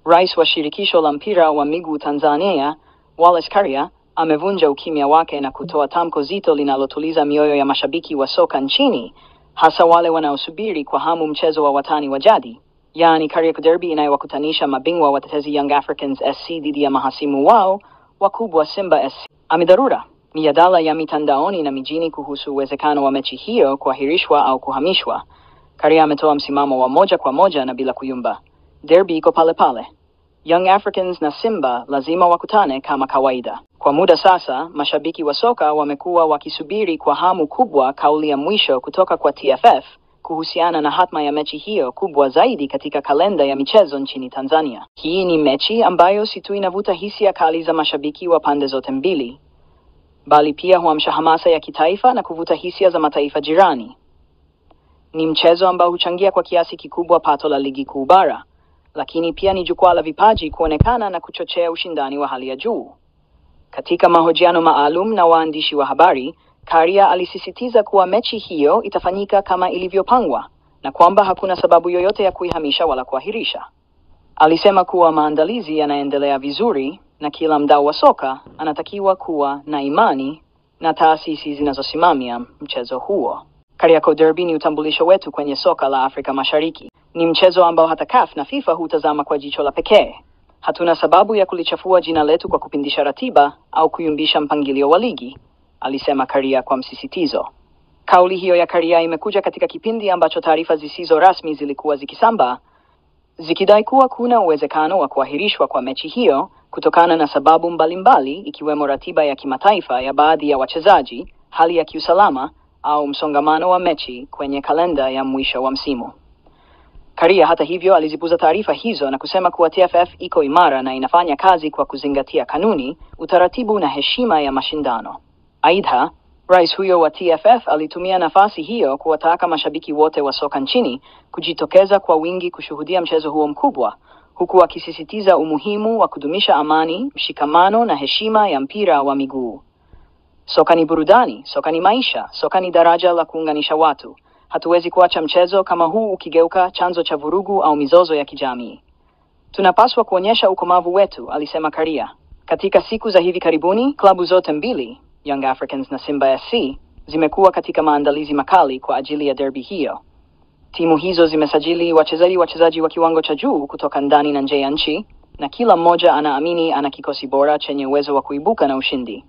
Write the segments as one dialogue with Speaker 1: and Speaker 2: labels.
Speaker 1: Rais wa shirikisho la mpira wa miguu Tanzania, Wallace Karia, amevunja ukimya wake na kutoa tamko zito linalotuliza mioyo ya mashabiki wa soka nchini, hasa wale wanaosubiri kwa hamu mchezo wa watani wa jadi, yaani Kariakoo Derby inayowakutanisha mabingwa watetezi Young Africans SC dhidi ya mahasimu wao wakubwa Simba SC. Amidharura mijadala ya mitandaoni na mijini kuhusu uwezekano wa mechi hiyo kuahirishwa au kuhamishwa. Karia ametoa msimamo wa moja kwa moja na bila kuyumba. Derby iko pale pale. Young Africans na Simba lazima wakutane kama kawaida. Kwa muda sasa, mashabiki wa soka wamekuwa wakisubiri kwa hamu kubwa kauli ya mwisho kutoka kwa TFF kuhusiana na hatma ya mechi hiyo kubwa zaidi katika kalenda ya michezo nchini Tanzania. Hii ni mechi ambayo si tu inavuta hisia kali za mashabiki wa pande zote mbili, bali pia huamsha hamasa ya kitaifa na kuvuta hisia za mataifa jirani. Ni mchezo ambao huchangia kwa kiasi kikubwa pato la ligi kuu bara, lakini pia ni jukwaa la vipaji kuonekana na kuchochea ushindani wa hali ya juu. Katika mahojiano maalum na waandishi wa habari, Karia alisisitiza kuwa mechi hiyo itafanyika kama ilivyopangwa na kwamba hakuna sababu yoyote ya kuihamisha wala kuahirisha. Alisema kuwa maandalizi yanaendelea vizuri na kila mdau wa soka anatakiwa kuwa na imani na taasisi zinazosimamia mchezo huo. Kariakoo Derby ni utambulisho wetu kwenye soka la Afrika Mashariki. Ni mchezo ambao hata CAF na FIFA hutazama kwa jicho la pekee. Hatuna sababu ya kulichafua jina letu kwa kupindisha ratiba au kuyumbisha mpangilio wa ligi, alisema Karia kwa msisitizo. Kauli hiyo ya Karia imekuja katika kipindi ambacho taarifa zisizo rasmi zilikuwa zikisambaa, zikidai kuwa kuna uwezekano wa kuahirishwa kwa mechi hiyo kutokana na sababu mbalimbali, ikiwemo ratiba ya kimataifa ya baadhi ya wachezaji, hali ya kiusalama au msongamano wa mechi kwenye kalenda ya mwisho wa msimu. Karia hata hivyo alizipuuza taarifa hizo na kusema kuwa TFF iko imara na inafanya kazi kwa kuzingatia kanuni, utaratibu na heshima ya mashindano. Aidha, rais huyo wa TFF alitumia nafasi hiyo kuwataka mashabiki wote wa soka nchini kujitokeza kwa wingi kushuhudia mchezo huo mkubwa, huku akisisitiza umuhimu wa kudumisha amani, mshikamano na heshima ya mpira wa miguu. Soka ni burudani, soka ni maisha, soka ni daraja la kuunganisha watu. Hatuwezi kuacha mchezo kama huu ukigeuka chanzo cha vurugu au mizozo ya kijamii. Tunapaswa kuonyesha ukomavu wetu, alisema Karia. Katika siku za hivi karibuni, klabu zote mbili, Young Africans na Simba SC, zimekuwa katika maandalizi makali kwa ajili ya derby hiyo. Timu hizo zimesajili wachezaji wa kiwango cha juu kutoka ndani na nje ya nchi, na kila mmoja anaamini ana kikosi bora chenye uwezo wa kuibuka na ushindi.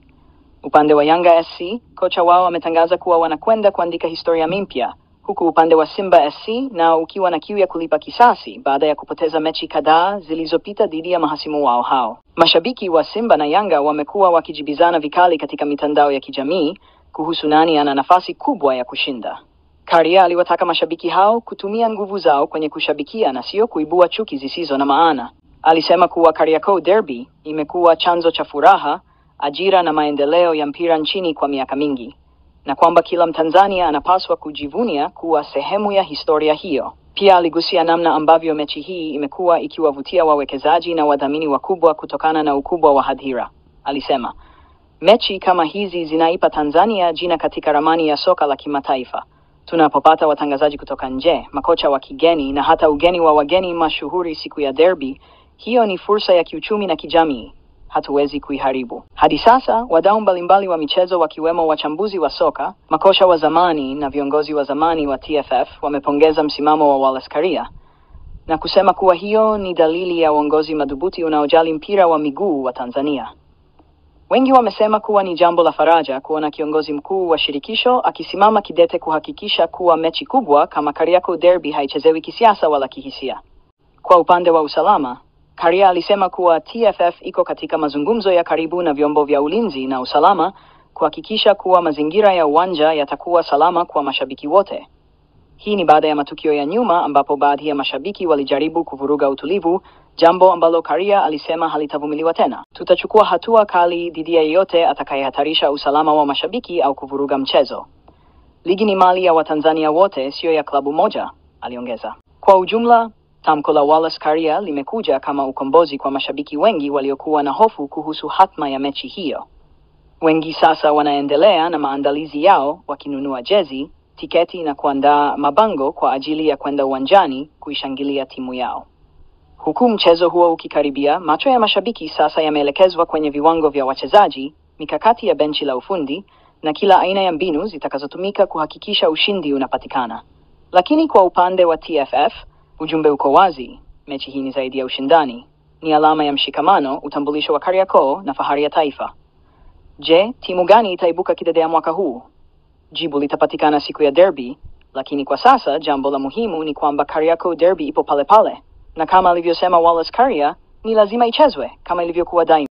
Speaker 1: Upande wa Yanga SC, kocha wao ametangaza kuwa wanakwenda kuandika historia mpya, huku upande wa Simba SC nao ukiwa na kiu ya kulipa kisasi baada ya kupoteza mechi kadhaa zilizopita dhidi ya mahasimu wao hao. Mashabiki wa Simba na Yanga wamekuwa wakijibizana vikali katika mitandao ya kijamii kuhusu nani ana nafasi kubwa ya kushinda. Karia aliwataka mashabiki hao kutumia nguvu zao kwenye kushabikia na sio kuibua chuki zisizo na maana. Alisema kuwa Kariakoo Derby imekuwa chanzo cha furaha, ajira na maendeleo ya mpira nchini kwa miaka mingi, na kwamba kila Mtanzania anapaswa kujivunia kuwa sehemu ya historia hiyo. Pia aligusia namna ambavyo mechi hii imekuwa ikiwavutia wawekezaji na wadhamini wakubwa kutokana na ukubwa wa hadhira. Alisema, mechi kama hizi zinaipa Tanzania jina katika ramani ya soka la kimataifa. Tunapopata watangazaji kutoka nje, makocha wa kigeni na hata ugeni wa wageni mashuhuri siku ya derby, hiyo ni fursa ya kiuchumi na kijamii. Hatuwezi kuiharibu. Hadi sasa, wadau mbalimbali wa michezo wakiwemo wachambuzi wa soka, makocha wa zamani na viongozi wa zamani wa TFF wamepongeza msimamo wa Wallace Karia na kusema kuwa hiyo ni dalili ya uongozi madhubuti unaojali mpira wa miguu wa Tanzania. Wengi wamesema kuwa ni jambo la faraja kuona kiongozi mkuu wa shirikisho akisimama kidete kuhakikisha kuwa mechi kubwa kama Kariakoo Derby haichezewi kisiasa wala kihisia. Kwa upande wa usalama, Karia alisema kuwa TFF iko katika mazungumzo ya karibu na vyombo vya ulinzi na usalama kuhakikisha kuwa mazingira ya uwanja yatakuwa salama kwa mashabiki wote. Hii ni baada ya matukio ya nyuma ambapo baadhi ya mashabiki walijaribu kuvuruga utulivu, jambo ambalo Karia alisema halitavumiliwa tena. Tutachukua hatua kali dhidi ya yeyote atakayehatarisha usalama wa mashabiki au kuvuruga mchezo. Ligi ni mali ya Watanzania wote, sio ya klabu moja, aliongeza. Kwa ujumla, tamko la Wallace Karia limekuja kama ukombozi kwa mashabiki wengi waliokuwa na hofu kuhusu hatma ya mechi hiyo. Wengi sasa wanaendelea na maandalizi yao, wakinunua jezi, tiketi na kuandaa mabango kwa ajili ya kwenda uwanjani kuishangilia timu yao. Huku mchezo huo ukikaribia, macho ya mashabiki sasa yameelekezwa kwenye viwango vya wachezaji, mikakati ya benchi la ufundi na kila aina ya mbinu zitakazotumika kuhakikisha ushindi unapatikana. Lakini kwa upande wa TFF, ujumbe uko wazi: mechi hii ni zaidi ya ushindani, ni alama ya mshikamano, utambulisho wa Kariakoo na fahari ya taifa. Je, timu gani itaibuka kidedea mwaka huu? Jibu litapatikana siku ya derby, lakini kwa sasa jambo la muhimu ni kwamba Kariakoo derby ipo pale pale, na kama alivyosema Wallace Karia, ni lazima ichezwe kama ilivyokuwa daima.